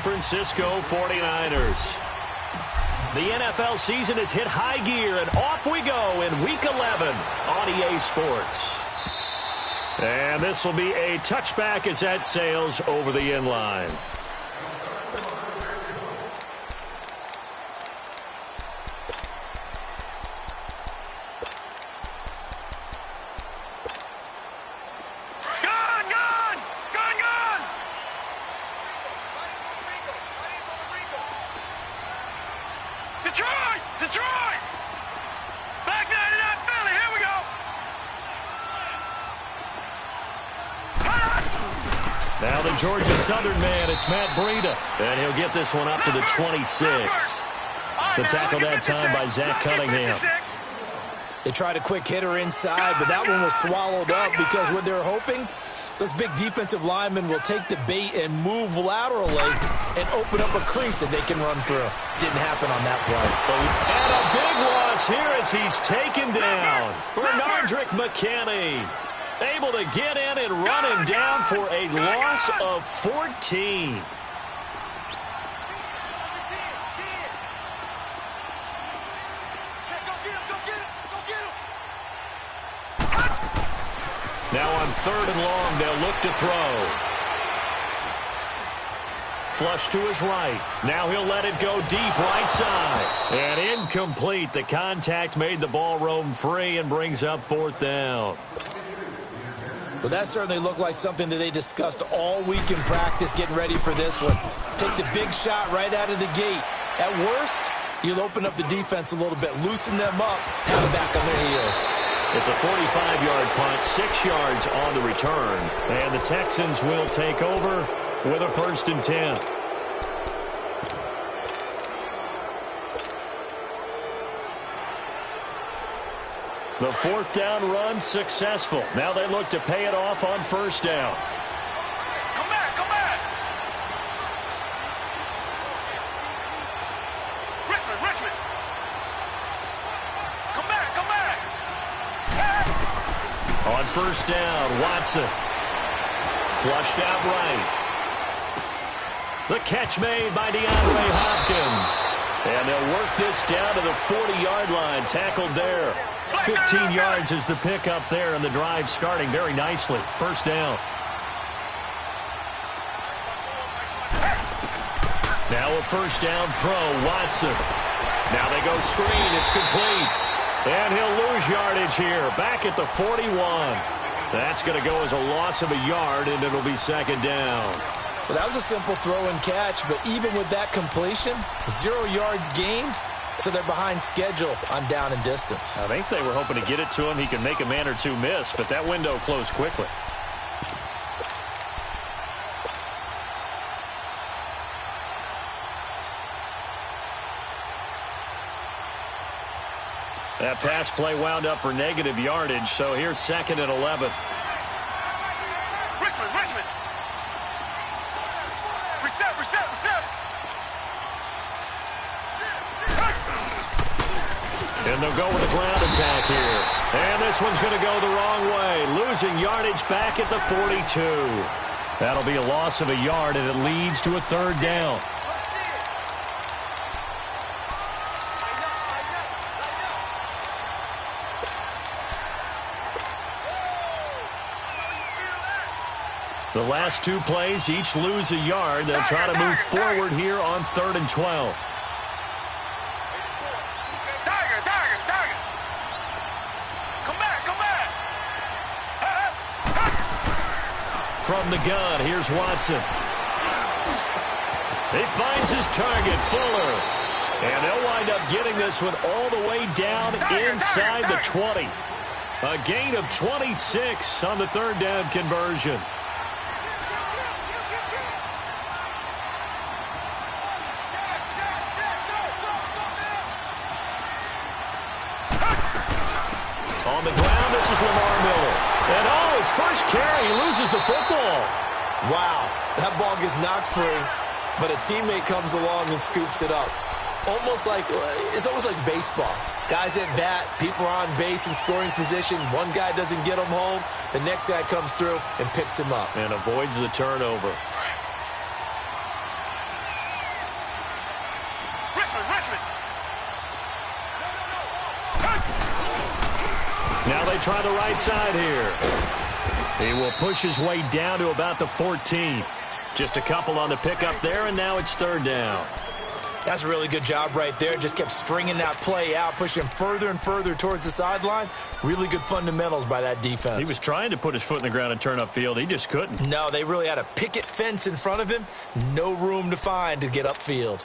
Francisco 49ers. The NFL season has hit high gear, and off we go in Week 11 on EA Sports. And this will be a touchback as that sails over the end line. Now the Georgia Southern man, it's Matt Breida, and he'll get this one up to the 26. The tackle that time by Zach Cunningham. They tried a quick hitter inside, but that one was swallowed up because what they're hoping, those big defensive linemen will take the bait and move laterally and open up a crease that they can run through. Didn't happen on that play. And a big loss here as he's taken down. Bernardrick McKinney able to get in and run him down for a loss of 14. Now on 3rd and long, they'll look to throw. Flush to his right. Now he'll let it go deep right side. And incomplete. The contact made the ball roam free and brings up 4th down. Well, that certainly looked like something that they discussed all week in practice getting ready for this one. Take the big shot right out of the gate. At worst, you'll open up the defense a little bit, loosen them up, have them back on their heels. It's a 45-yard punt, 6 yards on the return. And the Texans will take over with a 1st and 10. The 4th down run successful. Now they look to pay it off on 1st down. Come back, come back. Richmond. Come back. On 1st down, Watson. Flushed out right. The catch made by DeAndre Hopkins. And they'll work this down to the 40-yard line. Tackled there. 15 yards is the pickup there, and the drive starting very nicely. 1st down. Now a 1st down throw, Watson. Now they go screen, it's complete. And he'll lose yardage here, back at the 41. That's going to go as a loss of a yard, and it'll be 2nd down. Well, that was a simple throw and catch, but even with that completion, 0 yards gained. So they're behind schedule on down and distance. I think they were hoping to get it to him. He can make a man or two miss, but that window closed quickly. That pass play wound up for negative yardage, so here's 2nd and 11. Richmond. Reset. And they'll go with a ground attack here. And this one's going to go the wrong way. Losing yardage back at the 42. That'll be a loss of a yard, and it leads to a 3rd down. The last 2 plays each lose a yard. They'll try to move forward here on 3rd and 12. From the gun, here's Watson. He finds his target, Fuller. And they'll wind up getting this one all the way down inside the 20. A gain of 26 on the 3rd down conversion. On the ground, this is Lamar Miller. And his first carry, he loses the football. Wow, that ball gets knocked free, but a teammate comes along and scoops it up. It's almost like baseball. Guys at bat, people are on base in scoring position. One guy doesn't get him home. The next guy comes through and picks him up. And avoids the turnover. Richmond. Now they try the right side here. He will push his way down to about the 14. Just a couple on the pickup there, and now it's third down. That's a really good job right there. Just kept stringing that play out, pushing him further and further towards the sideline. Really good fundamentals by that defense. He was trying to put his foot in the ground and turn upfield. He just couldn't. No, they really had a picket fence in front of him. No room to find to get upfield.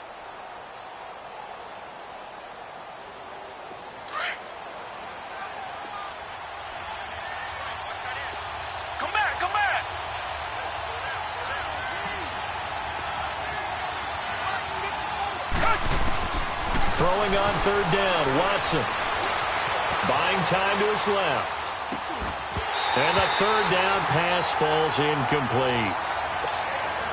Come back, come back. Throwing on third down, Watson. Buying time to his left. And the third down pass falls incomplete.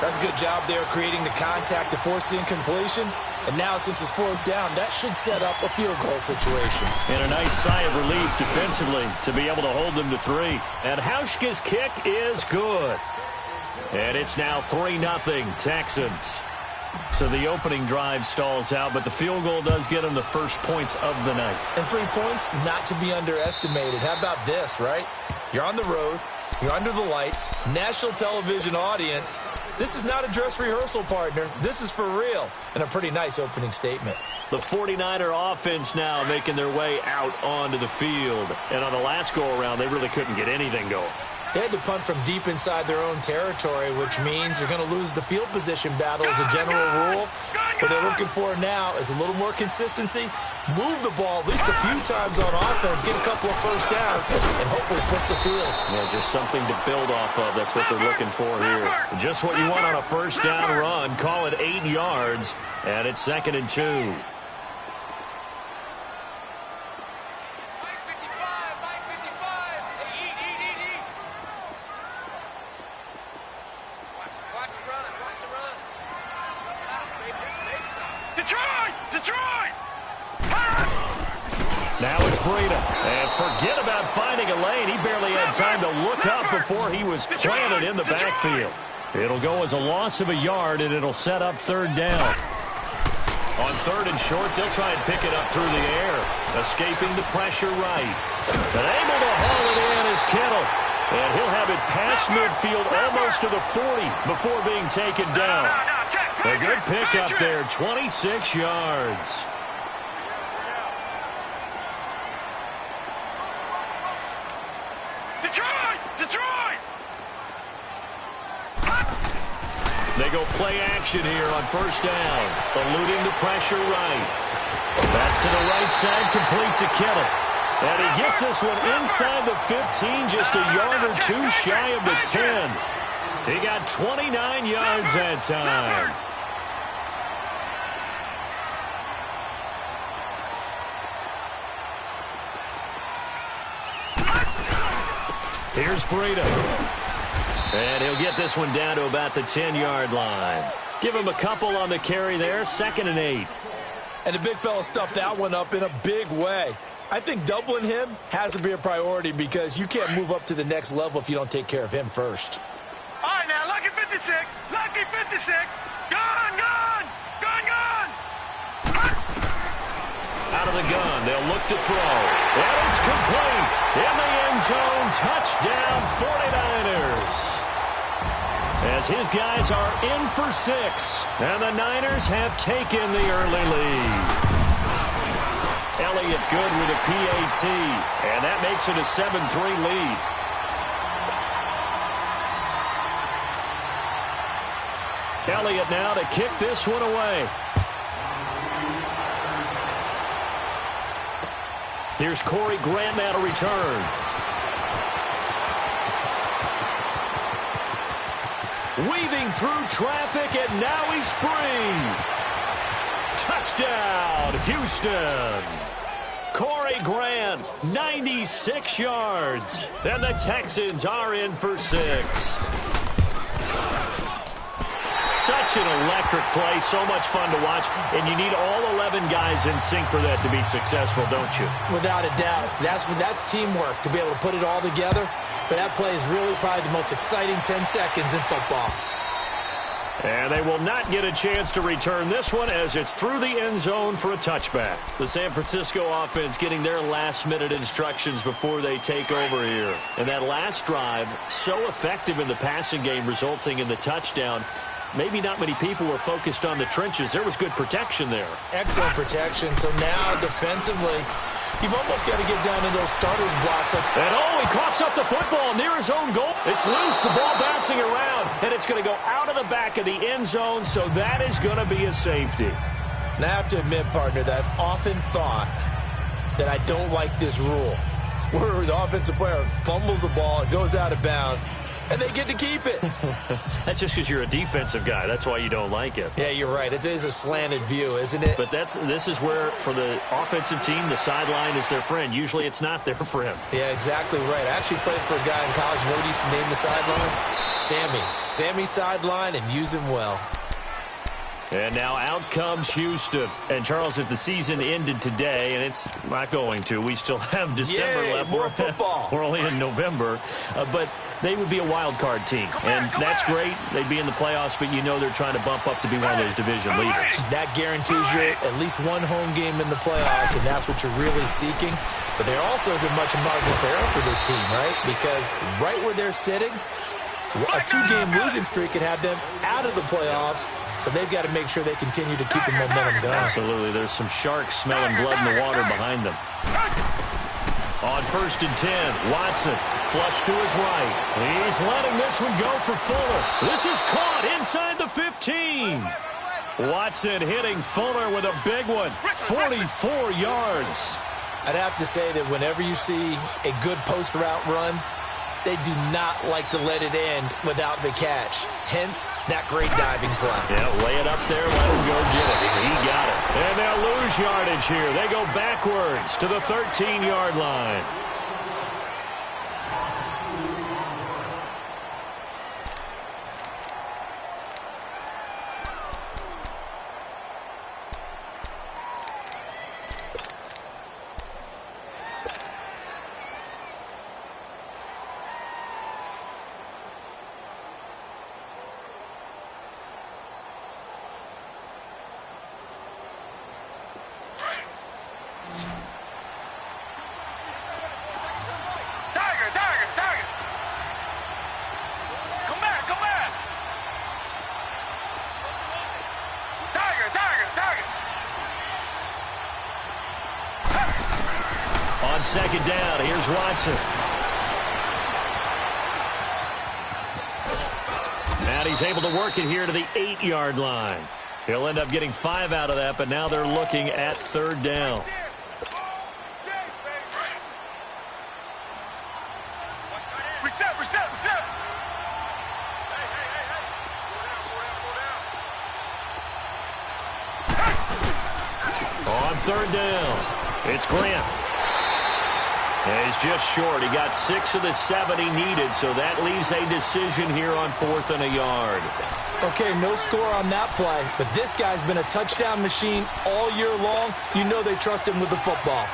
That's a good job there creating the contact to force the incompletion. And now since it's fourth down, that should set up a field goal situation. And a nice sigh of relief defensively to be able to hold them to 3. And Hauschka's kick is good. And it's now 3-0 Texans. So the opening drive stalls out, but the field goal does get them the first points of the night. And 3 points, not to be underestimated. How about this, right? You're on the road. You're under the lights. National television audience. This is not a dress rehearsal, partner. This is for real. And a pretty nice opening statement. The 49er offense now making their way out onto the field. And on the last go-around, they really couldn't get anything going. They had to punt from deep inside their own territory, which means you're going to lose the field position battle as a general rule. What they're looking for now is a little more consistency, move the ball at least a few times on offense, get a couple of first downs, and hopefully flip the field. Yeah, just something to build off of. That's what they're looking for here. Just what you want on a first down run. Call it 8 yards, and it's 2nd and 2. Now it's Breida. And forget about finding a lane. He barely had time to look up before he was planted in the backfield. It'll go as a loss of a yard, and it'll set up third down. On 3rd and short, they'll try and pick it up through the air. Escaping the pressure right. But able to haul it in is Kittle. And he'll have it past midfield almost to the 40 before being taken down. A good pickup there, 26 yards. Detroit! They go play action here on first down. Eluding the pressure right. That's to the right side, complete to Kittle. And he gets this one inside the 15, just a yard or 2 shy of the 10. He got 29 yards that time. Here's Breida. And he'll get this one down to about the 10-yard line. Give him a couple on the carry there, 2nd and 8. And the big fella stuffed that one up in a big way. I think doubling him has to be a priority because you can't move up to the next level if you don't take care of him first. All right, now, lucky 56. Lucky 56. Gone! Out of the gun, they'll look to throw. And it's complete. In the end zone, touchdown 49ers. As his guys are in for 6. And the Niners have taken the early lead. Elliott good with a PAT. And that makes it a 7-3 lead. Elliott now to kick this one away. Here's Corey Grant now to return. Weaving through traffic, and now he's free. Touchdown, Houston. Corey Grant, 96 yards. And the Texans are in for 6. Such an electric play, so much fun to watch, and you need all 11 guys in sync for that to be successful, don't you? Without a doubt. That's teamwork, to be able to put it all together. But that play is really probably the most exciting 10 seconds in football. And they will not get a chance to return this one as it's through the end zone for a touchback. The San Francisco offense getting their last-minute instructions before they take over here. And that last drive, so effective in the passing game, resulting in the touchdown. Maybe not many people were focused on the trenches. There was good protection there. Excellent protection. So now defensively, you've almost got to get down to those starters blocks. And he coughs up the football near his own goal. It's loose, the ball bouncing around, and it's going to go out of the back of the end zone, so that is going to be a safety. Now, I have to admit, partner, that I've often thought that I don't like this rule, where the offensive player fumbles the ball, it goes out of bounds, and they get to keep it. That's just because you're a defensive guy. That's why you don't like it. Yeah, you're right. It is a slanted view, isn't it? But this is where, for the offensive team, the sideline is their friend. Usually it's not their friend. Yeah, exactly right. I actually played for a guy in college. You know what he used to name the sideline? Sammy. Sammy sideline, and use him well. And now out comes Houston. And, Charles, if the season ended today, and it's not going to, we still have December left. More football. We're only in November. But they would be a wild card team. And that's great. They'd be in the playoffs, but you know they're trying to bump up to be one of those division leaders. That guarantees you at least one home game in the playoffs, and that's what you're really seeking. But there also isn't much margin for error for this team, right? Because right where they're sitting, a two-game losing streak could have them out of the playoffs, so they've got to make sure they continue to keep the momentum going. Absolutely. There's some sharks smelling blood in the water behind them. On 1st and 10, Watson, flush to his right. He's letting this one go for Fuller. This is caught inside the 15. Watson hitting Fuller with a big one, 44 yards. I'd have to say that whenever you see a good post-route run, they do not like to let it end without the catch. Hence, that great diving play. Yeah, lay it up there, let him go get it. He got it. And they'll lose yardage here. They go backwards to the 13-yard line. On 2nd down, here's Watson. And he's able to work it here to the 8-yard line. He'll end up getting 5 out of that, but now they're looking at 3rd down. On 3rd down, it's Grant. And he's just short. He got 6 of the 7 he needed, so that leaves a decision here on 4th and a yard. Okay, no score on that play, but this guy's been a touchdown machine all year long. You know they trust him with the football.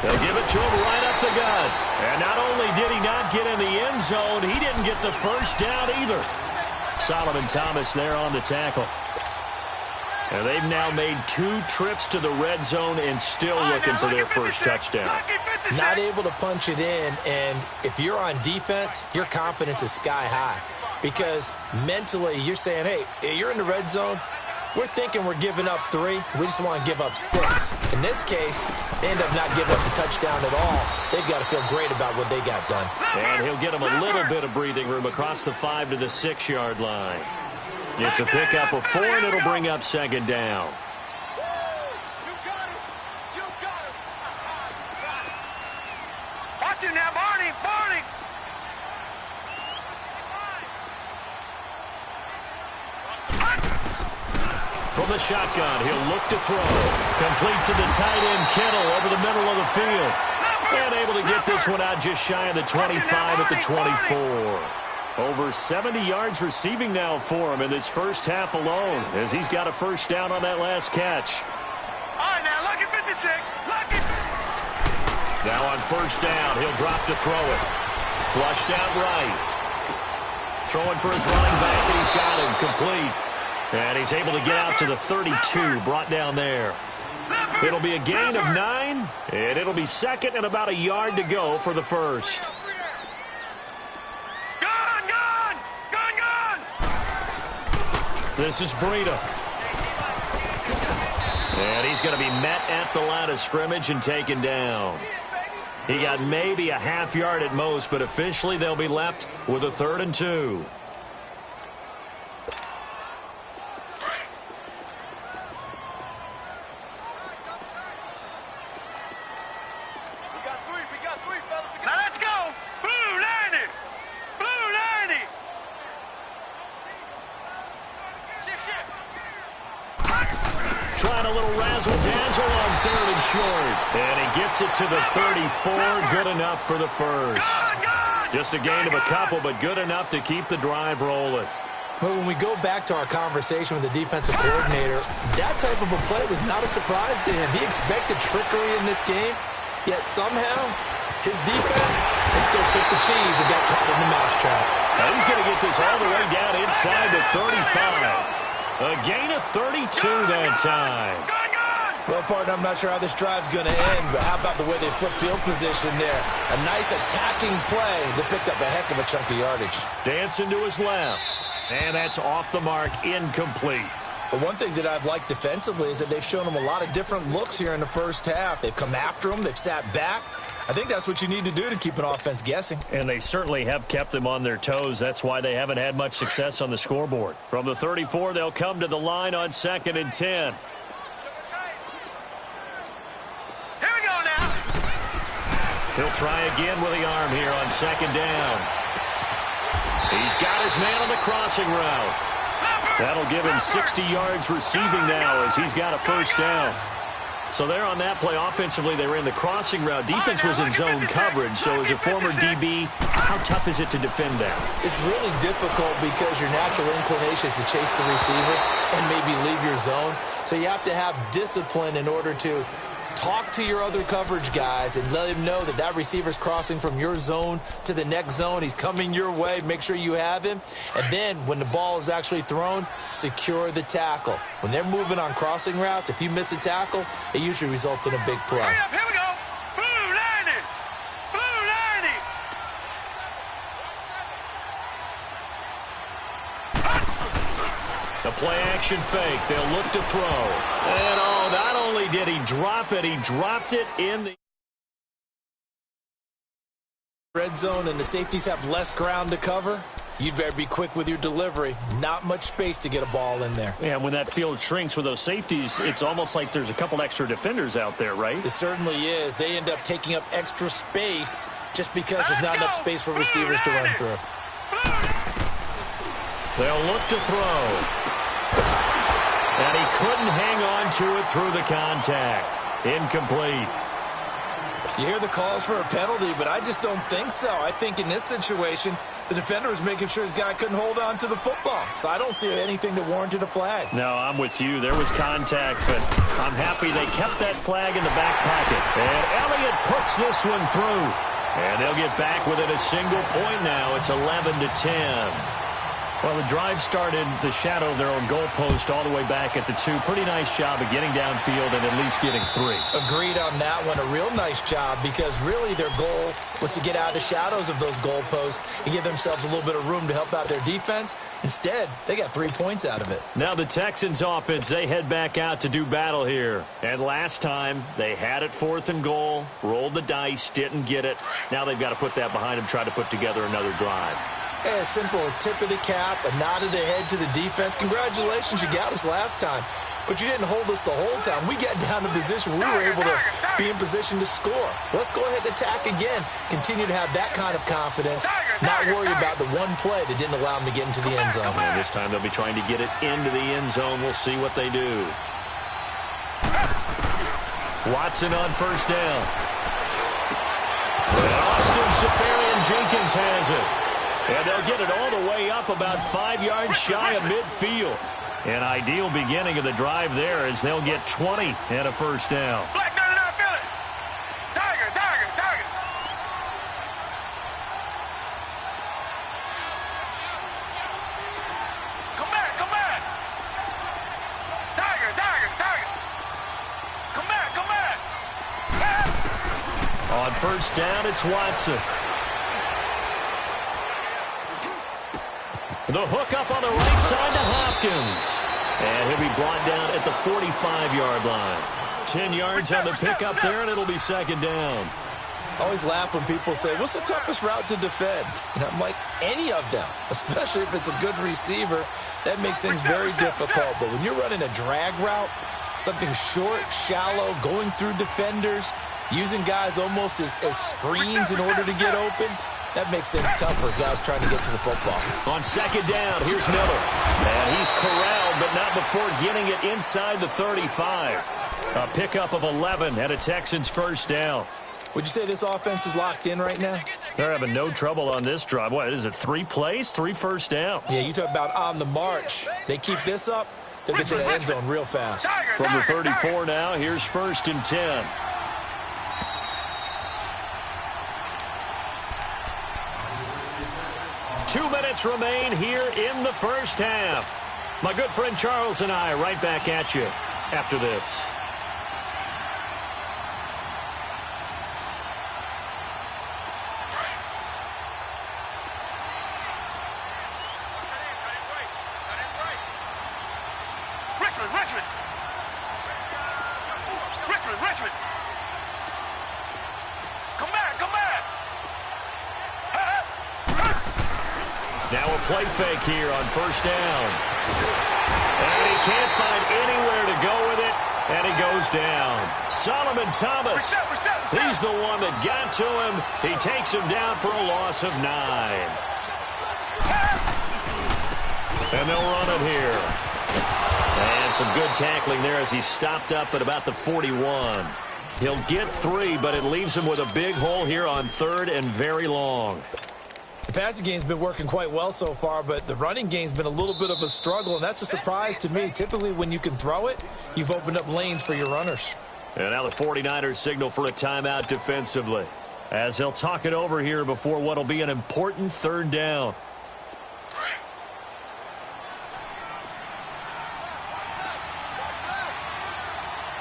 They'll give it to him right up the gut. And not only did he not get in the end zone, he didn't get the first down either. Solomon Thomas there on the tackle. And they've now made 2 trips to the red zone and still looking for their first touchdown. Not able to punch it in, and if you're on defense, your confidence is sky high. Because mentally, you're saying, hey, you're in the red zone. We're thinking we're giving up 3. We just want to give up 6. In this case, they end up not giving up the touchdown at all. They've got to feel great about what they got done. And he'll get them a little bit of breathing room across the 5 to the 6-yard line. It's a pickup of 4, and it'll bring up 2nd down. Watch it now, Barney, Barney. From the shotgun, he'll look to throw. Complete to the tight end, Kittle, over the middle of the field. And able to get this one out just shy of the 25 at the 24. Over 70 yards receiving now for him in this first half alone, as he's got a first down on that last catch. All right, now, lucky 56. Lucky. Now on first down, he'll drop to throw it. Flushed out right. Throwing for his running back, and he's got him complete. And he's able to get out to the 32, brought down there. It'll be a gain of 9, and it'll be second and about a yard to go for the first. This is Breida. And he's going to be met at the line of scrimmage and taken down. He got maybe a half yard at most, but officially they'll be left with a 3rd and 2. Now let's go. Blue 90. Blue 90. Trying a little razzle-dazzle on 3rd and short. And he gets it to the 34. Good enough for the first. Just a gain of a couple, but good enough to keep the drive rolling. But when we go back to our conversation with the defensive coordinator, that type of a play was not a surprise to him. He expected trickery in this game, yet somehow his defense, they still took the cheese and got caught in the mousetrap. Now he's going to get this all the way down inside the 35. A gain of 32 that time. Well, partner, I'm not sure how this drive's going to end, but how about the way they flip field position there? A nice attacking play that picked up a heck of a chunk of yardage. Dancing to his left. And that's off the mark, incomplete. But one thing that I've liked defensively is that they've shown him a lot of different looks here in the first half. They've come after him. They've sat back. I think that's what you need to do to keep an offense guessing. And they certainly have kept them on their toes. That's why they haven't had much success on the scoreboard. From the 34, they'll come to the line on 2nd and 10. Here we go now. He'll try again with the arm here on 2nd down. He's got his man on the crossing route. That'll give him 60 yards receiving now as he's got a first down. So there on that play, offensively, they were in the crossing route. Defense was in zone coverage, so as a former DB, how tough is it to defend that? It's really difficult because your natural inclination is to chase the receiver and maybe leave your zone. So you have to have discipline in order to talk to your other coverage guys and let him know that that receiver's crossing from your zone to the next zone. He's coming your way. Make sure you have him. And then when the ball is actually thrown, secure the tackle. When they're moving on crossing routes, if you miss a tackle, it usually results in a big play. Hurry up, here we go. Blue 90. Blue 90. The play action fake. They'll look to throw. And oh, not only did he drop it, he dropped it in the red zone, and the safeties have less ground to cover. You'd better be quick with your delivery. Not much space to get a ball in there. Yeah, when that field shrinks with those safeties, it's almost like there's a couple extra defenders out there, right? It certainly is. They end up taking up extra space just because there's not enough space for receivers to run through. They'll look to throw. And he couldn't hang on to it through the contact. Incomplete. You hear the calls for a penalty, but I just don't think so. I think in this situation, the defender was making sure his guy couldn't hold on to the football. So I don't see anything that warranted a flag. No, I'm with you. There was contact, but I'm happy they kept that flag in the back pocket. And Elliott puts this one through. And they'll get back within a single point now. It's 11-10. Well, the drive started the shadow of their own goalpost all the way back at the 2. Pretty nice job of getting downfield and at least getting 3. Agreed on that one. A real nice job because really their goal was to get out of the shadows of those goalposts and give themselves a little bit of room to help out their defense. Instead, they got 3 points out of it. Now the Texans offense, they head back out to do battle here. And last time, they had it 4th and goal, rolled the dice, didn't get it. Now they've got to put that behind them, try to put together another drive. Hey, a simple tip of the cap, a nod of the head to the defense. Congratulations, you got us last time. but you didn't hold us the whole time. We got down to position where we were able to be in position to score. Let's go ahead and attack again. Continue to have that kind of confidence, not worry about the one play that didn't allow them to get into the end zone. And this time they'll be trying to get it into the end zone. We'll see what they do. Watson on first down. And Austin Safarian-Jenkins has it. And they'll get it all the way up about 5 yards shy of midfield. An ideal beginning of the drive there as they'll get 20 and a first down. Black 99, feel it. Tiger, tiger, tiger. Come back, come back. Tiger, tiger, tiger. Come back, come back. On first down, it's Watson. The hook up on the right side to Hopkins. And he'll be brought down at the 45-yard line. 10 yards on the pickup there, and it'll be second down. I always laugh when people say, what's the toughest route to defend? And I'm like, any of them, especially if it's a good receiver. That makes things very difficult. But when you're running a drag route, something short, shallow, going through defenders, using guys almost as screens in order to get open, that makes things tough for guys trying to get to the football. On second down, here's Miller. And he's corralled, but not before getting it inside the 35. A pickup of 11 and a Texans first down. Would you say this offense is locked in right now? They're having no trouble on this drive. What is it, 3 plays, 3 first downs? Yeah, you talk about on the march. They keep this up, they'll get to the end zone real fast. From the 34 now, here's first and 10. Two minutes remain here in the first half. My good friend Charles and I right back at you after this. Richmond. Come back, come back. Now a play fake here on first down. And he can't find anywhere to go with it, and he goes down. Solomon Thomas, he's the one that got to him. He takes him down for a loss of 9. And they'll run it here. And some good tackling there as he stopped up at about the 41. He'll get 3, but it leaves him with a big hole here on third and very long. The passing game's been working quite well so far, but the running game's been a little bit of a struggle, and that's a surprise to me. Typically, when you can throw it, you've opened up lanes for your runners. And now the 49ers signal for a timeout defensively, as they'll talk it over here before what'll be an important third down.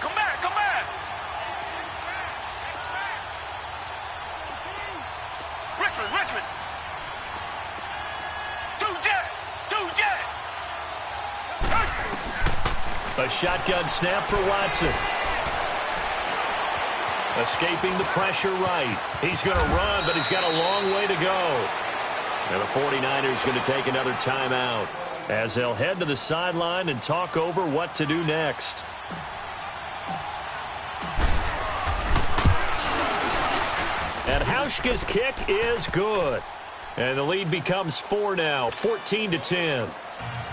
Come back, come back. Richmond. A shotgun snap for Watson. Escaping the pressure right. He's going to run, but he's got a long way to go. And the 49ers going to take another timeout as they'll head to the sideline and talk over what to do next. And Hauschka's kick is good. And the lead becomes 4 now, 14-10.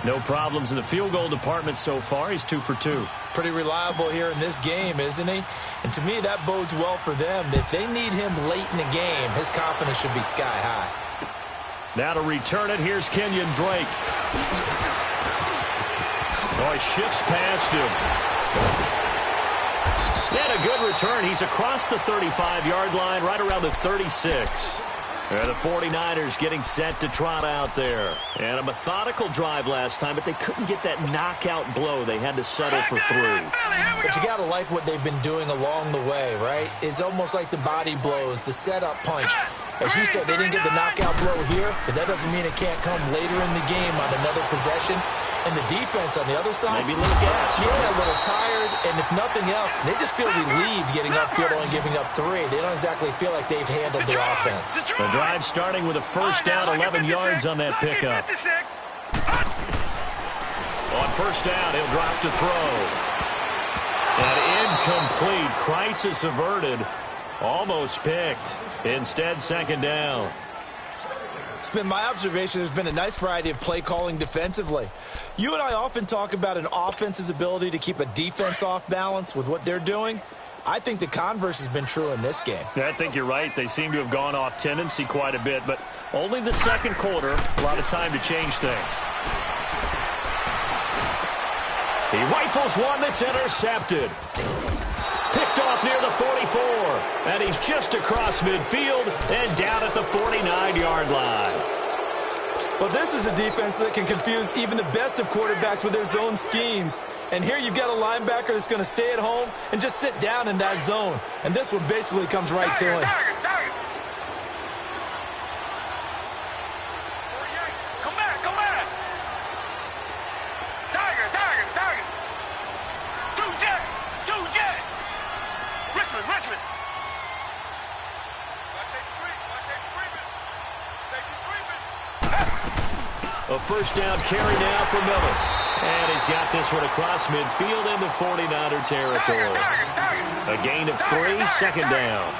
No problems in the field goal department so far. He's 2 for 2. Pretty reliable here in this game, isn't he? And to me, that bodes well for them. If they need him late in the game, his confidence should be sky high. Now to return it, here's Kenyon Drake. Oh, he shifts past him. And a good return. He's across the 35-yard line, right around the 36. And the 49ers getting set to trot out there. And a methodical drive last time, but they couldn't get that knockout blow. They had to settle for 3. But you got to like what they've been doing along the way, right? It's almost like the body blows, the setup punch. As you said, they didn't get the knockout blow here, but that doesn't mean it can't come later in the game on another possession. And the defense on the other side, maybe a little gas. Yeah, a little tired. And if nothing else, they just feel relieved getting upfield and giving up 3. They don't exactly feel like they've handled their offense. The drive starting with a first down, 11 yards on that pickup. On first down, he'll drop to throw. An incomplete. Crisis averted. Almost picked. Instead, second down. It's been my observation there's been a nice variety of play calling defensively. You and I often talk about an offense's ability to keep a defense off balance with what they're doing. I think the converse has been true in this game. I think you're right. They seem to have gone off tendency quite a bit, but only the second quarter, a lot of time to change things. He rifles one that's intercepted. Picked off near the 44, and he's just across midfield and down at the 49-yard line. Well, this is a defense that can confuse even the best of quarterbacks with their zone schemes. And here you've got a linebacker that's going to stay at home and just sit down in that zone. And this one basically comes right to him. Come back, come back. Tiger. Two jet. Richmond. A first down carry now for Miller. And he's got this one across midfield into 49er territory. A gain of 3, second down.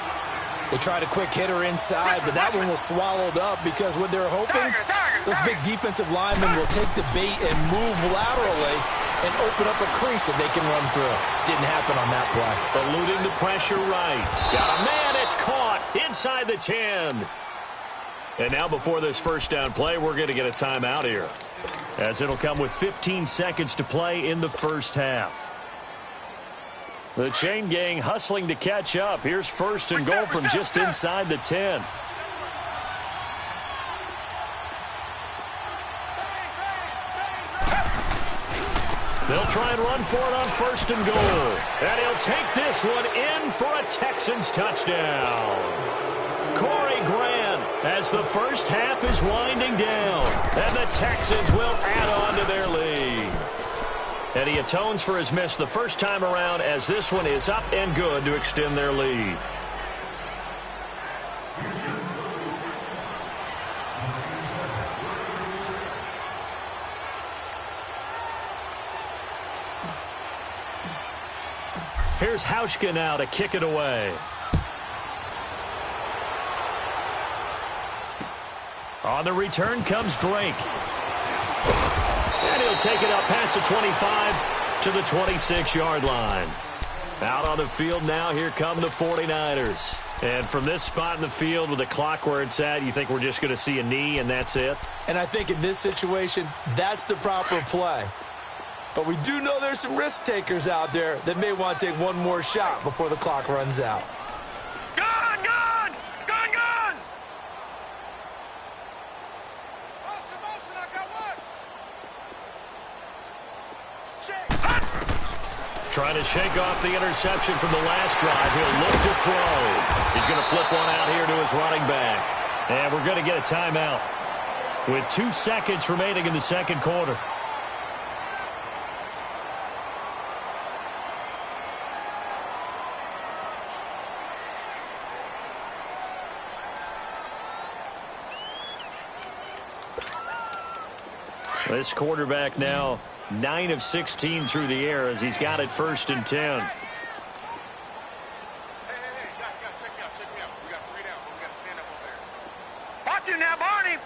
They tried a quick hitter inside, but that one was swallowed up because what they're hoping, those big defensive linemen will take the bait and move laterally and open up a crease that they can run through. Didn't happen on that play. Eluding the pressure right. Got a man, it's caught inside the 10. And now before this first down play, we're going to get a timeout here, as it'll come with 15 seconds to play in the first half. The chain gang hustling to catch up. Here's first and goal from just inside the 10. They'll try and run for it on first and goal. And he'll take this one in for a Texans touchdown. Corey Grant, as the first half is winding down, and the Texans will add on to their lead. And he atones for his miss the first time around, as this one is up and good to extend their lead. Here's Hauschka now to kick it away. On the return comes Drake. And he'll take it up past the 25 to the 26-yard line. Out on the field now, here come the 49ers. And from this spot in the field with the clock where it's at, you think we're just going to see a knee and that's it? And I think in this situation, that's the proper play. But we do know there's some risk takers out there that may want to take one more shot before the clock runs out. Gun! Motion, I got one. Trying to shake off the interception from the last drive. He'll look to throw. He's going to flip one out here to his running back. And we're going to get a timeout with 2 seconds remaining in the second quarter. This quarterback now 9 of 16 through the air as he's got it first and 10. Hey, guys, check me out. We got 3 down, but we got to stand up over there. Watch him now, Barney!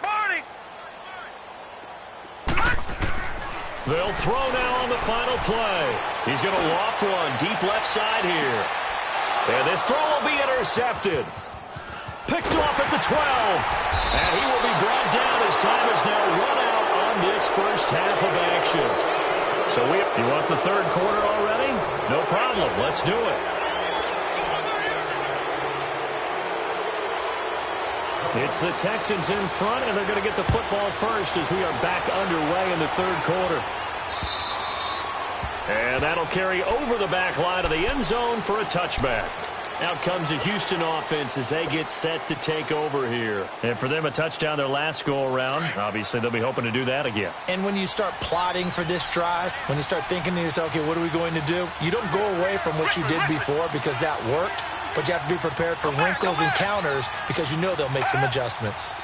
They'll throw now on the final play. He's going to loft one deep left side here. And this throw will be intercepted. Picked off at the 12. And he will be brought down as time is now run out on this first half of action. So you want the third quarter already? No problem. Let's do it. It's the Texans in front, and they're going to get the football first as we are back underway in the third quarter. And that'll carry over the back line of the end zone for a touchback. Out comes the Houston offense as they get set to take over here. And for them, a touchdown their last go-around. Obviously, they'll be hoping to do that again. And when you start plotting for this drive, when you start thinking to yourself, okay, what are we going to do? You don't go away from what you did before because that worked, but you have to be prepared for wrinkles and counters because you know they'll make some adjustments.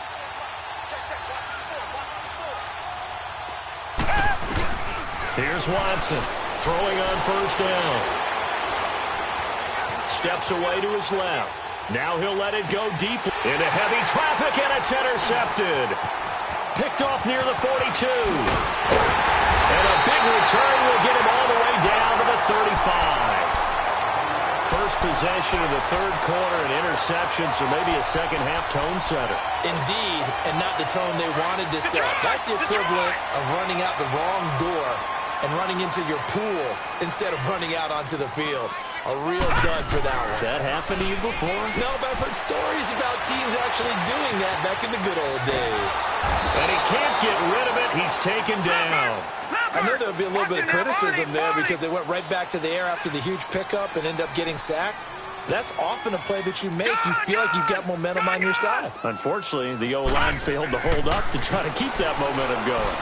Here's Watson throwing on first down. Steps away to his left. Now he'll let it go deep into heavy traffic, and it's intercepted. Picked off near the 42. And a big return will get him all the way down to the 35. First possession of the third quarter, an interception, so maybe a second-half tone setter. Indeed, and not the tone they wanted to set. That's the equivalent of running out the wrong door and running into your pool instead of running out onto the field. A real dud for that one. Has that happened to you before? No, but I've heard stories about teams actually doing that back in the good old days. And he can't get rid of it. He's taken down. I know there would be a little bit of criticism there because they went right back to the air after the huge pickup and ended up getting sacked. That's often a play that you make. You feel like you've got momentum on your side. Unfortunately, the O-line failed to hold up to try to keep that momentum going.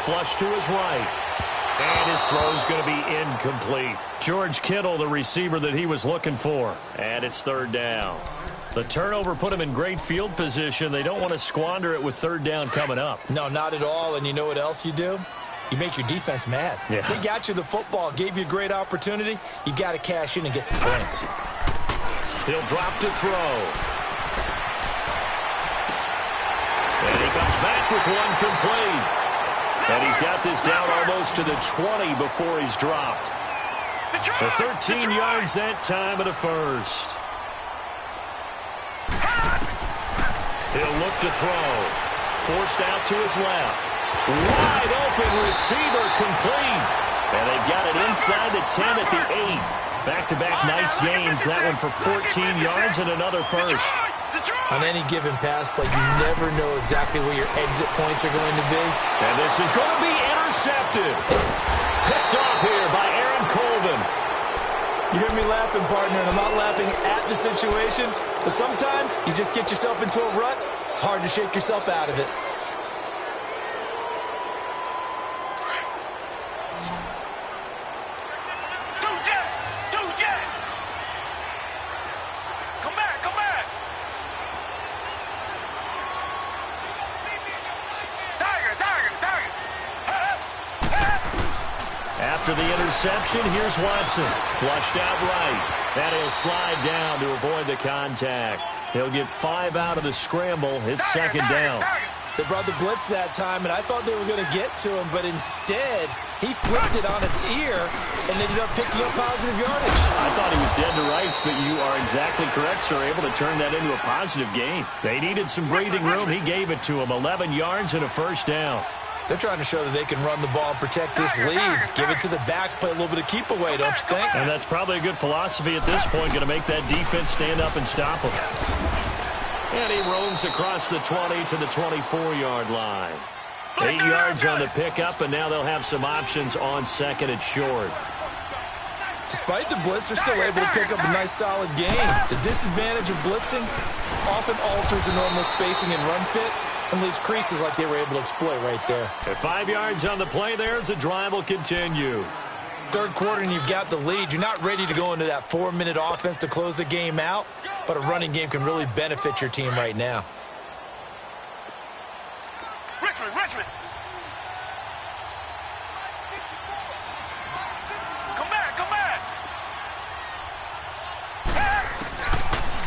Flush to his right. And his throw's going to be incomplete. George Kittle, the receiver that he was looking for. And it's third down. The turnover put him in great field position. They don't want to squander it with third down coming up. No, not at all. And you know what else you do? You make your defense mad. Yeah. They got you the football, gave you a great opportunity. You got to cash in and get some points. He'll drop to throw. And he comes back with one complete. And he's got this down almost to the 20 before he's dropped. The 13 yards that time of the first. He'll look to throw. Forced out to his left. Wide open receiver complete. And they've got it inside the 10 at the 8. Back-to-back nice gains. That one for 14 yards and another first. On any given pass play, you never know exactly where your exit points are going to be. And this is going to be intercepted. Picked off here by Aaron Colvin. You hear me laughing, partner, and I'm not laughing at the situation, but sometimes you just get yourself into a rut. It's hard to shake yourself out of it. After the interception, here's Watson. Flushed out right. And he'll slide down to avoid the contact. He'll get 5 out of the scramble. It's second down. They brought the blitz that time, and I thought they were going to get to him, but instead, he flipped it on its ear and ended up picking up positive yardage. I thought he was dead to rights, but you are exactly correct, sir. Able to turn that into a positive gain. They needed some breathing room. He gave it to him. 11 yards and a first down. They're trying to show that they can run the ball and protect this lead. Give it to the backs, play a little bit of keep away, don't you think? And that's probably a good philosophy at this point, going to make that defense stand up and stop him. And he roams across the 20 to the 24-yard line. 8 yards on the pickup, and now they'll have some options on second and short. Despite the blitz, they're still able to pick up a nice solid gain. The disadvantage of blitzing often alters the normal spacing and run fits and leaves creases like they were able to exploit right there. At 5 yards on the play there as the drive will continue. Third quarter and you've got the lead. You're not ready to go into that 4-minute offense to close the game out, but a running game can really benefit your team right now. Richmond. Come back.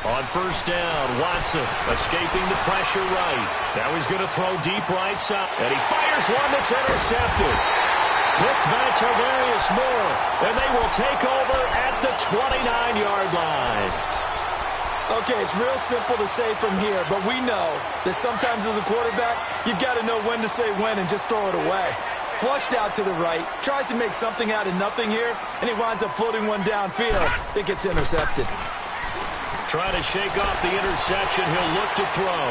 On first down, Watson escaping the pressure right. Now he's going to throw deep right side. And he fires one that's intercepted. Picked by Tarvarius Moore. And they will take over at the 29-yard line. Okay, it's real simple to say from here, but we know that sometimes as a quarterback, you've got to know when to say when and just throw it away. Flushed out to the right, tries to make something out of nothing here, and he winds up floating one downfield. It gets intercepted. Trying to shake off the interception. He'll look to throw.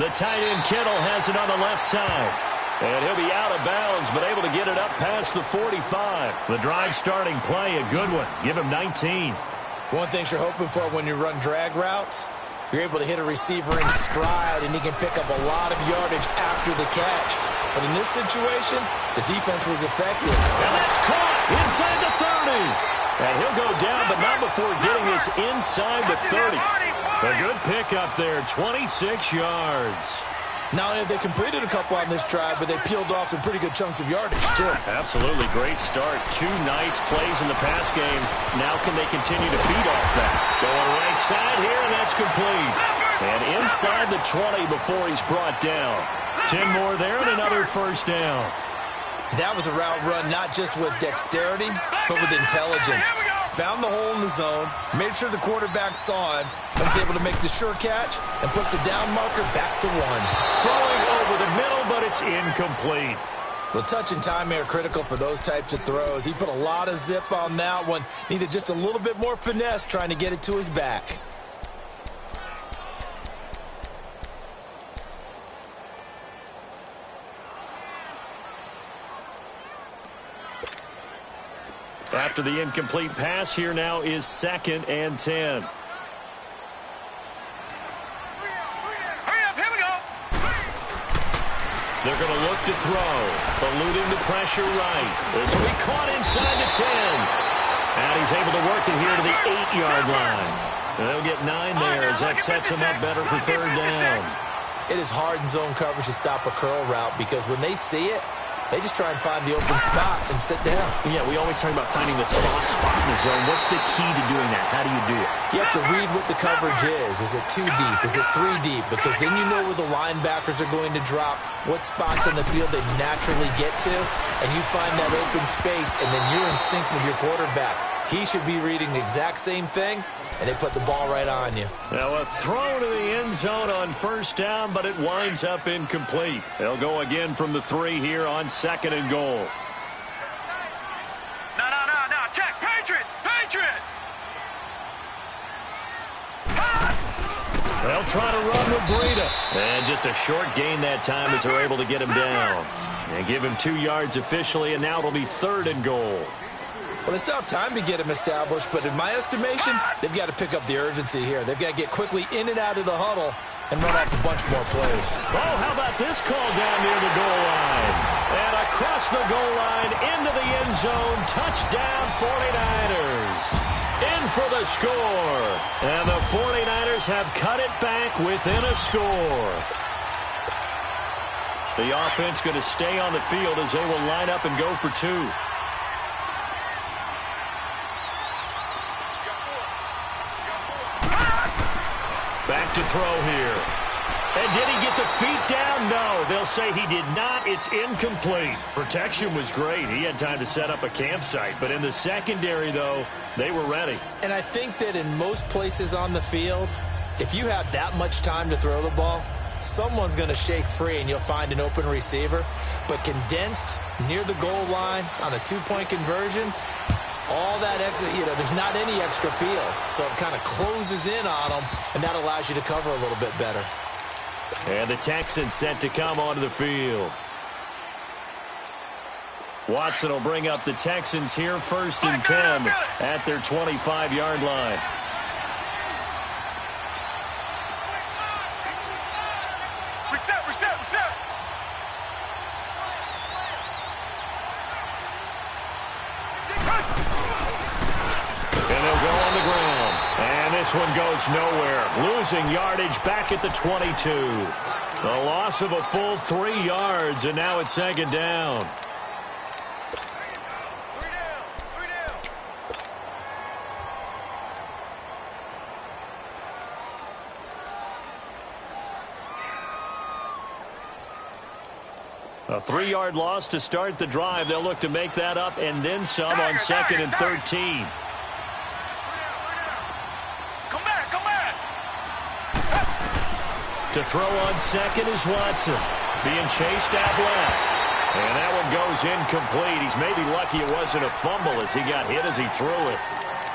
The tight end Kittle has it on the left side. And he'll be out of bounds, but able to get it up past the 45. The drive starting play, a good one. Give him 19. One thing you're hoping for when you run drag routes, you're able to hit a receiver in stride, and he can pick up a lot of yardage after the catch. But in this situation, the defense was effective. And that's caught inside the 30. And he'll go down, but not before getting this inside the 30. A good pickup there, 26 yards. Not only have they completed a couple on this drive, but they peeled off some pretty good chunks of yardage, too. Absolutely great start. 2 nice plays in the pass game. Now can they continue to feed off that? Going right side here, and that's complete. And inside the 20 before he's brought down. 10 more there and another first down. That was a route run not just with dexterity, but with intelligence. Found the hole in the zone, made sure the quarterback saw it, and was able to make the sure catch and put the down marker back to 1. Throwing over the middle, but it's incomplete. Well, touch and time are critical for those types of throws. He put a lot of zip on that one. Needed just a little bit more finesse trying to get it to his back. After the incomplete pass, here now is 2nd and 10. Hurry up, here we go. They're going to look to throw. Eluding the pressure right. This will be caught inside the 10. And he's able to work it here to the 8-yard line. They'll get 9 there as that sets him up better for 3rd down. It is hard in zone coverage to stop a curl route because when they see it, they just try and find the open spot and sit down. Yeah, we always talk about finding the soft spot in the zone. What's the key to doing that? How do you do it? You have to read what the coverage is. Is it 2 deep? Is it 3 deep? Because then you know where the linebackers are going to drop, what spots on the field they naturally get to, and you find that open space, and then you're in sync with your quarterback. He should be reading the exact same thing, and they put the ball right on you. Now a throw to the end zone on 1st down, but it winds up incomplete. They'll go again from the 3 here on 2nd and goal. No. Check. Patriot. They'll try to run with Breida. And just a short gain that time as they're able to get him down. And give him 2 yards officially, and now it'll be 3rd and goal. Well, they still have time to get him established, but in my estimation, they've got to pick up the urgency here. They've got to get quickly in and out of the huddle and run off a bunch more plays. Oh, how about this call down near the goal line? And across the goal line, into the end zone, touchdown 49ers. In for the score. And the 49ers have cut it back within a score. The offense going to stay on the field as they will line up and go for 2. Back to throw here. And did he get the feet down? No, they'll say he did not. It's incomplete. Protection was great. He had time to set up a campsite. But in the secondary, though, they were ready. And I think that in most places on the field, if you have that much time to throw the ball, someone's going to shake free and you'll find an open receiver. But condensed near the goal line on a 2-point conversion, all that extra, there's not any extra field. So it kind of closes in on them, and that allows you to cover a little bit better. And the Texans set to come onto the field. Watson will bring up the Texans here 1st and 10 at their 25-yard line. Reset. And they'll go on the ground. And this one goes nowhere. Losing yardage back at the 22. The loss of a full 3 yards, and now it's 2nd down. A 3-yard loss to start the drive. They'll look to make that up and then some on 2nd and 13. Come back. To throw on 2nd is Watson. Being chased out left. And that one goes incomplete. He's maybe lucky it wasn't a fumble as he got hit as he threw it.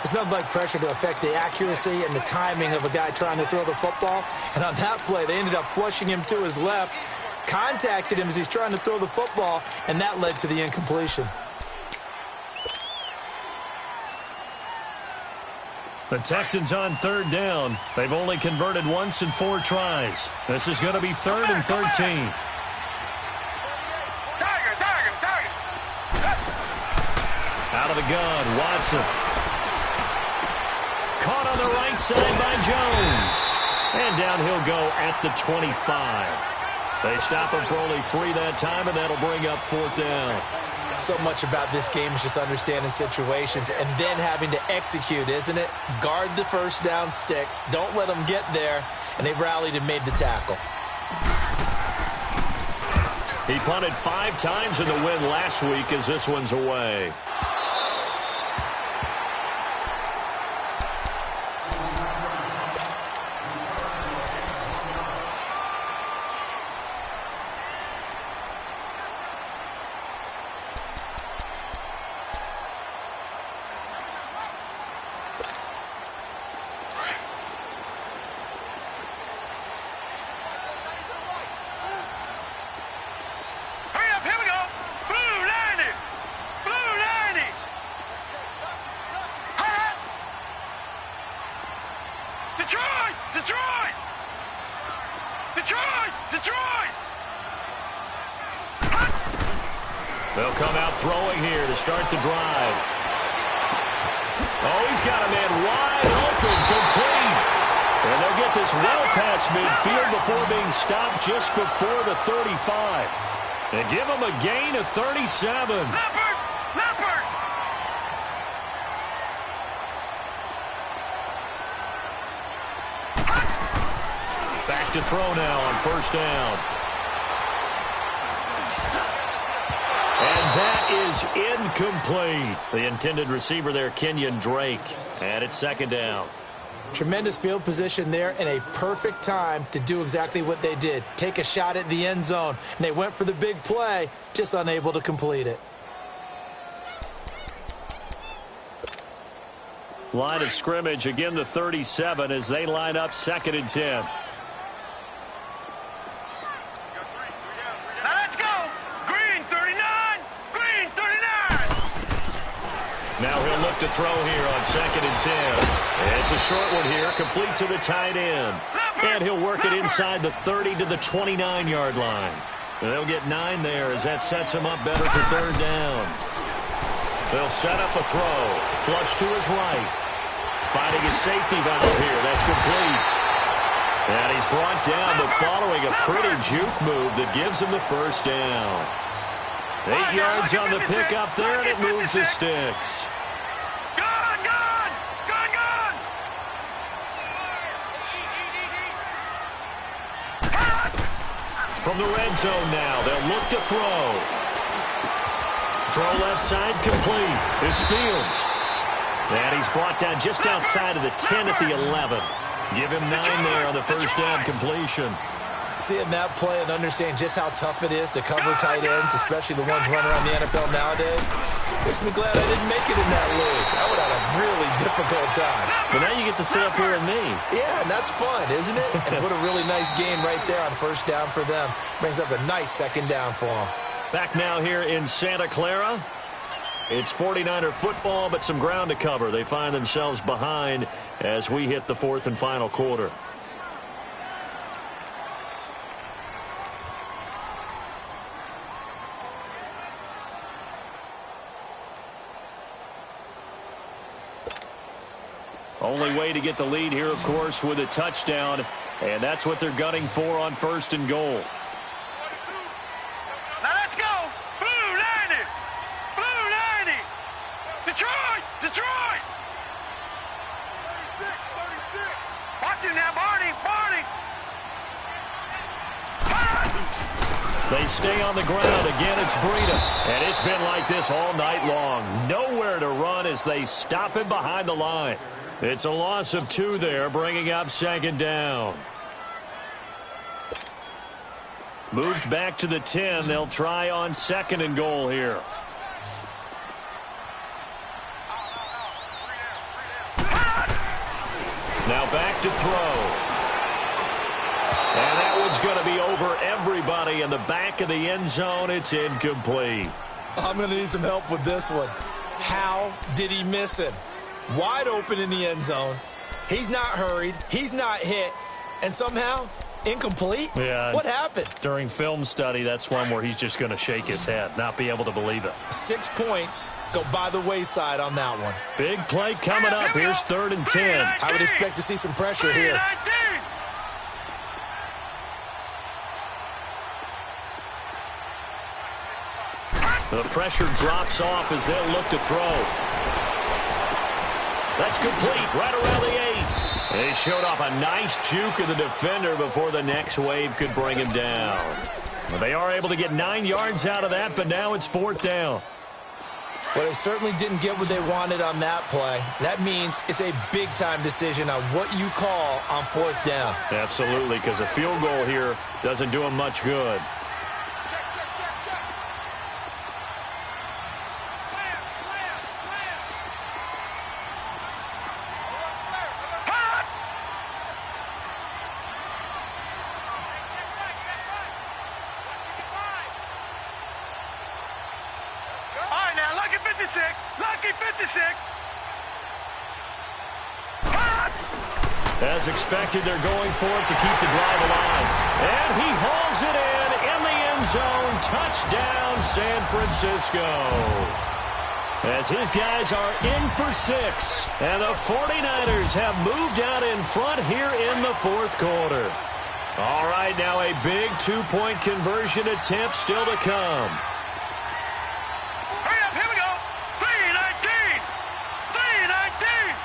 It's nothing like pressure to affect the accuracy and the timing of a guy trying to throw the football. And on that play, they ended up flushing him to his left. Contacted him as he's trying to throw the football, and that led to the incompletion. The Texans on 3rd down. They've only converted once in 4 tries. This is going to be 3rd and 13. Tiger. Out of the gun, Watson. Caught on the right side by Jones. And down he'll go at the 25. They stop him for only 3 that time, and that'll bring up 4th down. So much about this game is just understanding situations and then having to execute, isn't it? Guard the first down sticks. Don't let them get there. And they rallied and made the tackle. He punted 5 times in the win last week as this one's away. They'll come out throwing here to start the drive. Oh, he's got a man wide open, complete. And they'll get this well past midfield before being stopped just before the 35. And give him a gain of 37. Leopard! Back to throw now on 1st down. And that is incomplete. The intended receiver there, Kenyon Drake. And it's 2nd down. Tremendous field position there and a perfect time to do exactly what they did. Take a shot at the end zone. And they went for the big play, just unable to complete it. Line of scrimmage, again the 37 as they line up 2nd and 10. Now he'll look to throw here on 2nd and 10. And it's a short one here, complete to the tight end. And he'll work it inside the 30 to the 29-yard line. And they'll get 9 there as that sets him up better for 3rd down. They'll set up a throw. Flush to his right. Finding his safety valve here. That's complete. And he's brought down, but following a pretty juke move that gives him the 1st down. 8 yards on the pickup there, and it moves the sticks. Gone! From the red zone now, they'll look to throw. Throw left side, complete. It's Fields. And he's brought down just outside of the 10 at the 11. Give him 9 there on the 1st down completion. Seeing that play and understand just how tough it is to cover tight ends, especially the ones running around the NFL nowadays, makes me glad I didn't make it in that league. I would have had a really difficult time. But now you get to sit up here with me. Yeah, and that's fun, isn't it? And what a really nice game right there on 1st down for them. Brings up a nice 2nd down for them. Back now here in Santa Clara. It's 49er football, but some ground to cover. They find themselves behind as we hit the 4th and final quarter. Only way to get the lead here, of course, with a touchdown, and that's what they're gunning for on 1st and goal. Now let's go! Blue 90! Blue 90! Detroit! 36! Watch it now, Barney! They stay on the ground. Again, it's Breida. And it's been like this all night long. Nowhere to run as they stop him behind the line. It's a loss of 2 there, bringing up 2nd down. Moved back to the 10. They'll try on 2nd and goal here. Now back to throw. And that one's going to be over everybody in the back of the end zone. It's incomplete. I'm going to need some help with this one. How did he miss him? Wide open in the end zone. He's not hurried. He's not hit. And somehow, incomplete? Yeah. What happened? During film study, that's one where he's just going to shake his head, not be able to believe it. 6 points go by the wayside on that one. Big play coming up. Here's 3rd and 10. I would expect to see some pressure here. The pressure drops off as they'll look to throw. That's complete right around the 8. They showed off a nice juke of the defender before the next wave could bring him down. Well, they are able to get 9 yards out of that, but now it's 4th down. Well, they certainly didn't get what they wanted on that play. That means it's a big-time decision on what you call on 4th down. Absolutely, because a field goal here doesn't do them much good. As expected, they're going for it to keep the drive alive. And he hauls it in the end zone. Touchdown, San Francisco. As his guys are in for 6. And the 49ers have moved out in front here in the 4th quarter. All right, now a big 2-point conversion attempt still to come. Hurry up, here we go. 3-19. 3-19.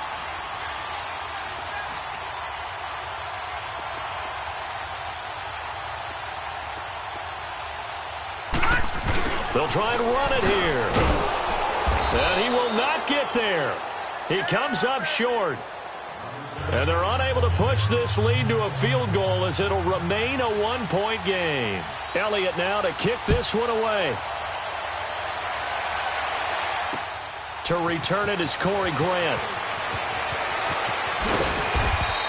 They'll try and run it here. And he will not get there. He comes up short. And they're unable to push this lead to a field goal as it'll remain a 1-point game. Elliott now to kick this one away. To return it is Corey Grant.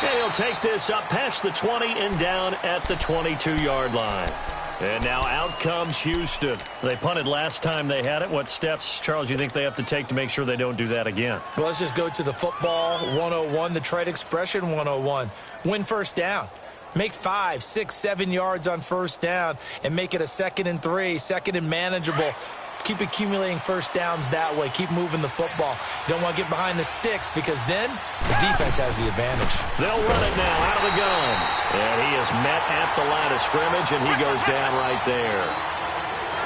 And he'll take this up past the 20 and down at the 22-yard line. And now out comes Houston. They punted last time they had it. What steps, Charles, you think they have to take to make sure they don't do that again? Well, let's just go to the football 101, the trade expression 101. Win first down. Make 5, 6, 7 yards on first down and make it a 2nd and 3, 2nd and manageable. Keep accumulating first downs that way. Keep moving the football. You don't want to get behind the sticks because then the defense has the advantage. They'll run it now out of the gun. And he is met at the line of scrimmage, and he goes down right there.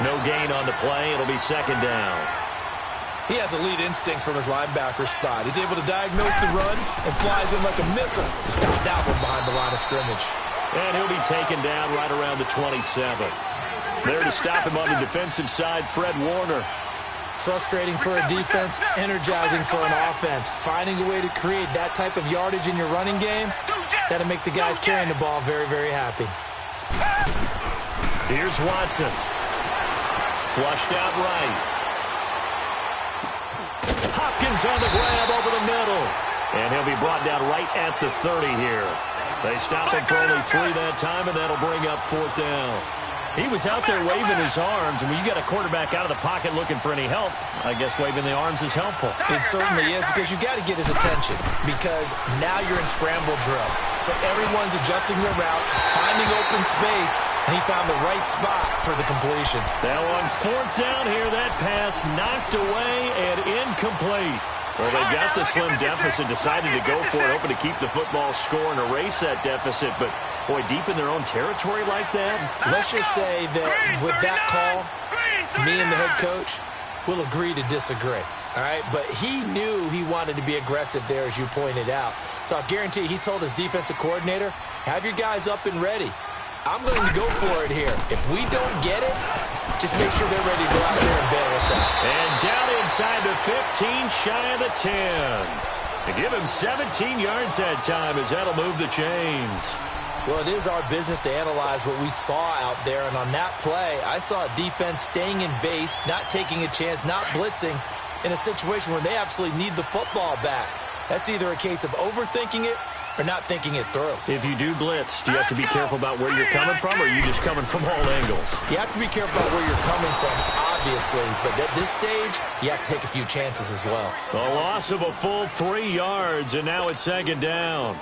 No gain on the play. It'll be 2nd down. He has elite instincts from his linebacker spot. He's able to diagnose the run and flies in like a missile to stop that one behind the line of scrimmage. And he'll be taken down right around the 27. There to stop him on the defensive side, Fred Warner. Frustrating for a defense, energizing for an offense. Finding a way to create that type of yardage in your running game, that'll make the guys carrying the ball very, very happy. Here's Watson. Flushed out right. Hopkins on the grab over the middle. And he'll be brought down right at the 30 here. They stop him for only 3 that time, and that'll bring up 4th down. He was out there waving his arms, and when you got a quarterback out of the pocket looking for any help, I guess waving the arms is helpful. It certainly is, because you got to get his attention, because now you're in scramble drill. So everyone's adjusting their routes, finding open space, and he found the right spot for the completion. Now on 4th down here, that pass knocked away and incomplete. Well, they've got the slim deficit, decided to go for it, hoping to keep the football score and erase that deficit. But, boy, deep in their own territory like that. Let's just say that with that call, me and the head coach will agree to disagree. All right, but he knew he wanted to be aggressive there, as you pointed out. So I guarantee he told his defensive coordinator, have your guys up and ready. I'm going to go for it here. If we don't get it, just make sure they're ready to go out there and bail us out. And down inside the 15, shy of the 10. To give him 17 yards that time, as that'll move the chains. Well, it is our business to analyze what we saw out there. And on that play, I saw a defense staying in base, not taking a chance, not blitzing, in a situation where they absolutely need the football back. That's either a case of overthinking it or not thinking it through. If you do blitz, do you have to be careful about where you're coming from, or are you just coming from all angles? You have to be careful about where you're coming from, obviously, but at this stage, you have to take a few chances as well. A loss of a full 3 yards, and now it's 2nd down.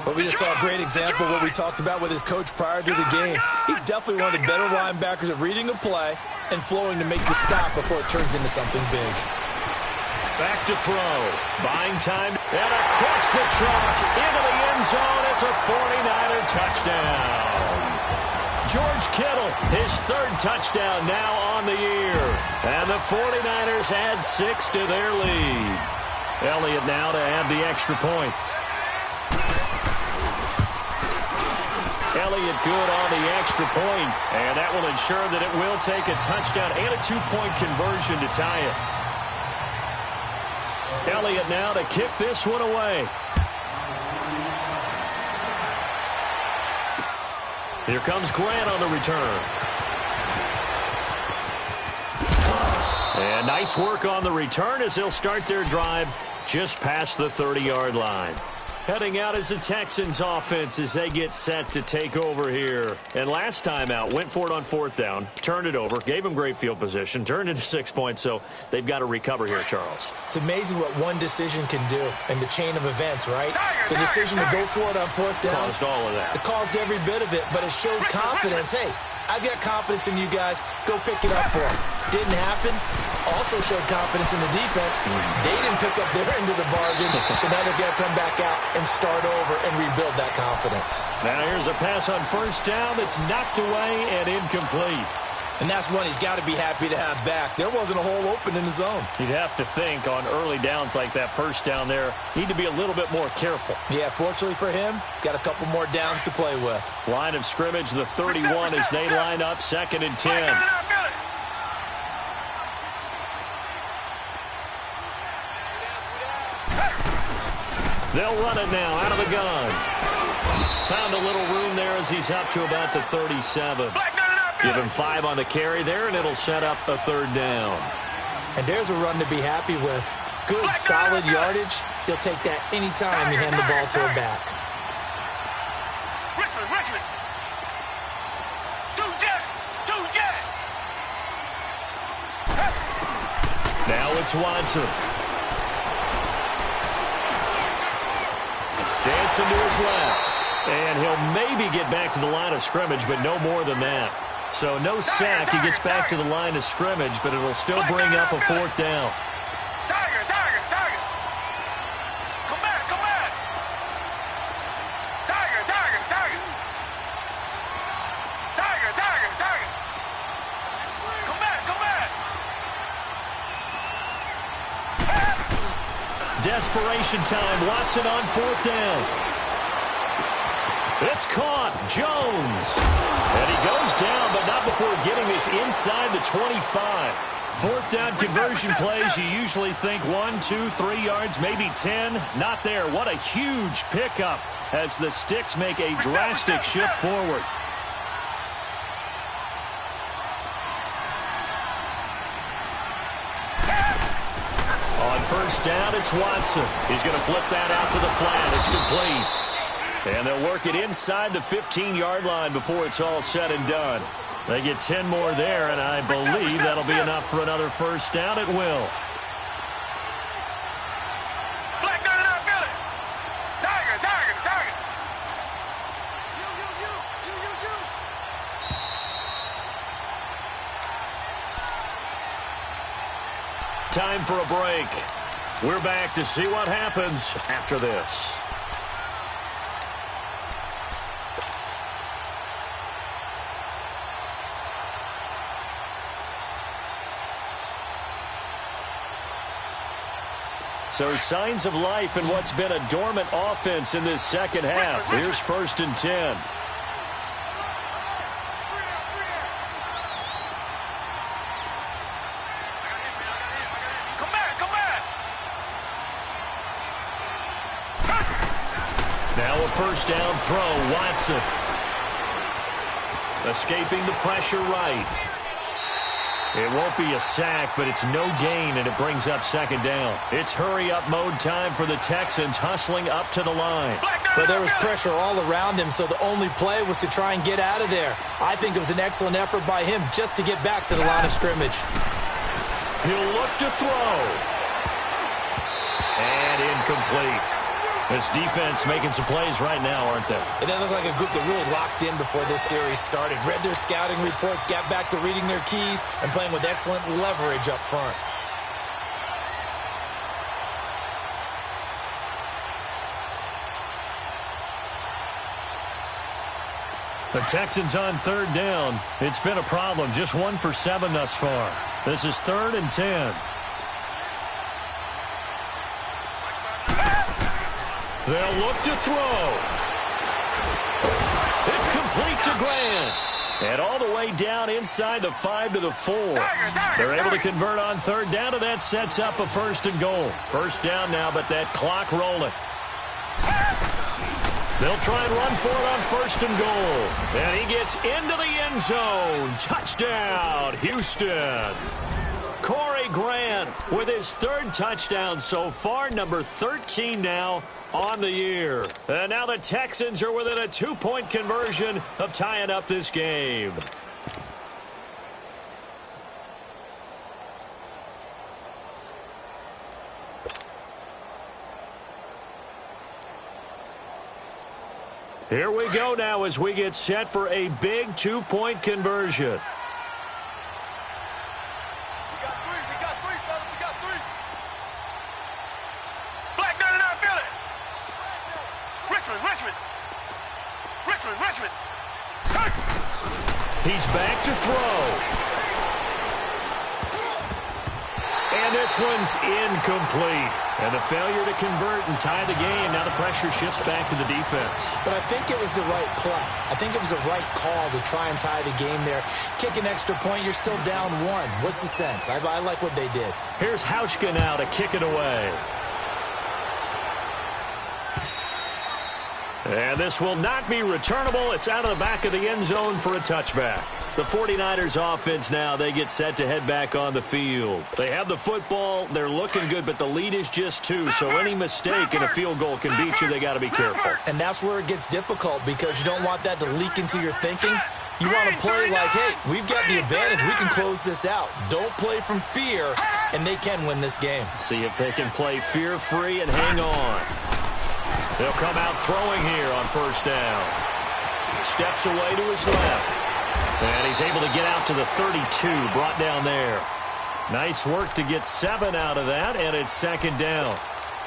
But we just saw a great example of what we talked about with his coach prior to the game. He's definitely one of the better linebackers at reading a play and flowing to make the stop before it turns into something big. Back to throw. Buying time. And across the chalk into the end zone. It's a 49er touchdown. George Kittle, his third touchdown now on the year. And the 49ers add 6 to their lead. Elliott now to add the extra point. Elliott good on the extra point, and that will ensure that it will take a touchdown and a 2-point conversion to tie it. Elliott now to kick this one away. Here comes Grant on the return. And nice work on the return as they'll start their drive just past the 30-yard line. Heading out is the Texans offense as they get set to take over here. And last time out, went for it on 4th down, turned it over, gave them great field position, turned it to 6 points, so they've got to recover here, Charles. It's amazing what one decision can do in the chain of events, right? The decision to go for it on 4th down. Caused all of that. It caused every bit of it, but it showed confidence. Hey, I've got confidence in you guys. Go pick it up for them. Didn't happen. Also showed confidence in the defense. They didn't pick up their end of the bargain, so now they've got to come back out and start over and rebuild that confidence. Now here's a pass on 1st down that's knocked away and incomplete. And that's one he's got to be happy to have back. There wasn't a hole open in the zone. You'd have to think on early downs like that 1st down there, need to be a little bit more careful. Yeah, fortunately for him, got a couple more downs to play with. Line of scrimmage, the 31 as they line up 2nd and 10. They'll run it now out of the gun. Found a little room there as he's up to about the 37. Give him 5 on the carry there, and it'll set up a 3rd down. And there's a run to be happy with. Good, solid yardage. He'll take that any time you hand the ball to a back. Richmond. 2-jet. Now it's Watson. Dancing to his left. And he'll maybe get back to the line of scrimmage, but no more than that. So no sack. He gets back to the line of scrimmage, but it'll still bring up a 4th down. Tiger. Come back. Tiger. Come back. Desperation time. Watson on 4th down. It's caught. Jones. And he goes down, but not before getting this inside the 25. 4th down conversion plays, you usually think 1, 2, 3 yards, maybe 10. Not there. What a huge pickup as the Sticks make a drastic shift forward. On 1st down, it's Watson. He's going to flip that out to the flat. It's complete. And they'll work it inside the 15-yard line before it's all said and done. They get 10 more there, and I believe that'll be enough for another 1st down. It will. Tiger. Time for a break. We're back to see what happens after this. So signs of life in what's been a dormant offense in this 2nd half. Here's 1st and 10. Come back. Now a 1st down throw. Watson. Escaping the pressure right. It won't be a sack, but it's no gain, and it brings up 2nd down. It's hurry-up mode time for the Texans, hustling up to the line. But there was pressure all around him, so the only play was to try and get out of there. I think it was an excellent effort by him just to get back to the line of scrimmage. He'll look to throw. And incomplete. This defense making some plays right now, aren't they? And they look like a group that really locked in before this series started. Read their scouting reports, got back to reading their keys, and playing with excellent leverage up front. The Texans on third down. It's been a problem. Just 1 for 7 thus far. This is 3rd and 10. They'll look to throw. It's complete to Grant. And all the way down inside the 5 to the 4. They're able to convert on third down, and that sets up a 1st and goal. First down now, but that clock rolling. They'll try and run for it on 1st and goal. And he gets into the end zone. Touchdown, Houston. Corey Grant with his 3rd touchdown so far, number 13 now on the year. And now the Texans are within a 2-point conversion of tying up this game. Here we go now as we get set for a big 2-point conversion. We got three, fellas, we got three. Black 99, feel it. Richmond. He's back to throw. And this one's incomplete. And the failure to convert and tie the game. Now the pressure shifts back to the defense. But I think it was the right play. I think it was the right call to try and tie the game there. Kick an extra point, you're still down 1. What's the sense? I like what they did. Here's Hauschka now to kick it away. And this will not be returnable. It's out of the back of the end zone for a touchback. The 49ers offense now, they get set to head back on the field. They have the football. They're looking good, but the lead is just 2. So any mistake in a field goal can beat you. They got to be careful. And that's where it gets difficult because you don't want that to leak into your thinking. You want to play like, hey, we've got the advantage. We can close this out. Don't play from fear, and they can win this game. See if they can play fear-free and hang on. They'll come out throwing here on 1st down. Steps away to his left. And he's able to get out to the 32, brought down there. Nice work to get 7 out of that, and it's 2nd down.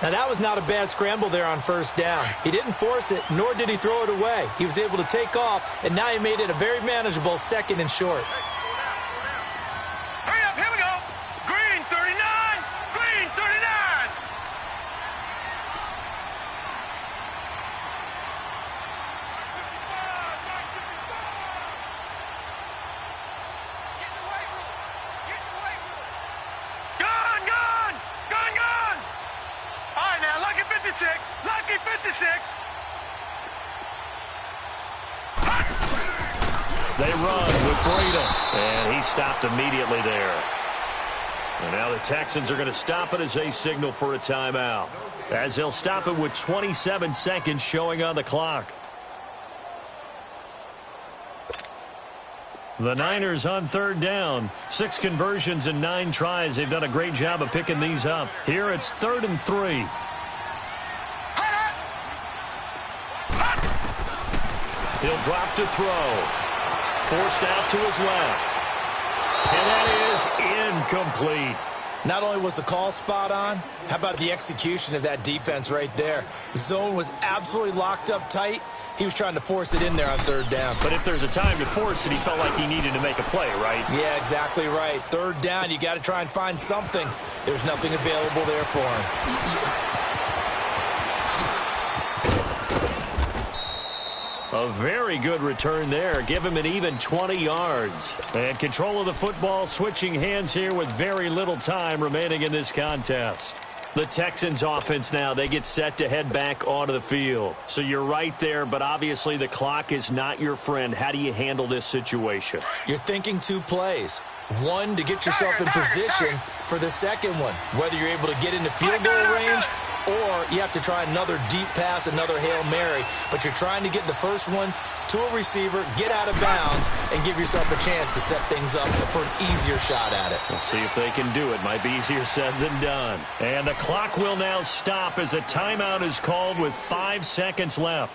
Now, that was not a bad scramble there on 1st down. He didn't force it, nor did he throw it away. He was able to take off, and now he made it a very manageable 2nd and short. Hurry up, here we go. Green 39, Green 39. Lucky 56. They run with Breida, and he stopped immediately there. And now the Texans are going to stop it as they signal for a timeout, as they'll stop it with 27 seconds showing on the clock. The Niners on 3rd down. 6 conversions and 9 tries. They've done a great job of picking these up. Here it's 3rd and 3. He'll drop to throw. Forced out to his left. And that is incomplete. Not only was the call spot on, how about the execution of that defense right there? The zone was absolutely locked up tight. He was trying to force it in there on 3rd down. But if there's a time to force it, he felt like he needed to make a play, right? Yeah, exactly right. 3rd down, you got to try and find something. There's nothing available there for him. A very good return there. Give him an even 20 yards. And control of the football, switching hands here with very little time remaining in this contest. The Texans offense now, they get set to head back onto the field. So you're right there, but obviously the clock is not your friend. How do you handle this situation? You're thinking 2 plays. One, to get yourself in position for the second one, whether you're able to get into field goal range or you have to try another deep pass, another Hail Mary. But you're trying to get the first one to a receiver, get out of bounds, and give yourself a chance to set things up for an easier shot at it. We'll see if they can do it. Might be easier said than done. And the clock will now stop as a timeout is called with 5 seconds left.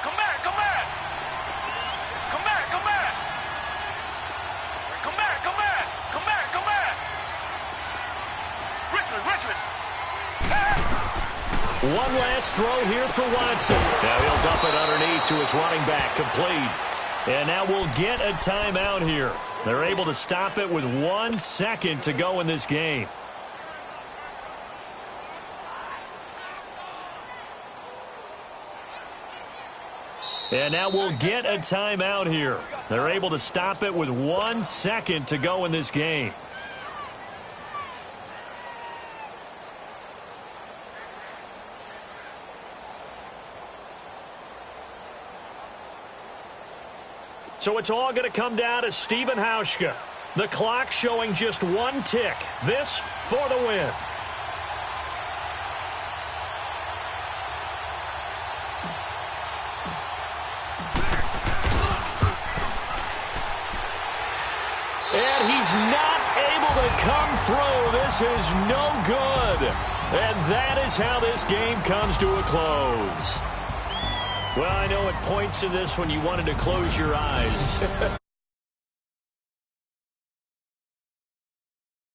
Come back. Watchman. One last throw here for Watson. Now he'll dump it underneath to his running back, complete. And now we'll get a timeout here. They're able to stop it with 1 second to go in this game. And now we'll get a timeout here. They're able to stop it with 1 second to go in this game. So it's all going to come down to Stephen Hauschka. The clock showing just 1 tick. This for the win. And he's not able to come through. This is no good. And that is how this game comes to a close. Well, I know at points in this when you wanted to close your eyes.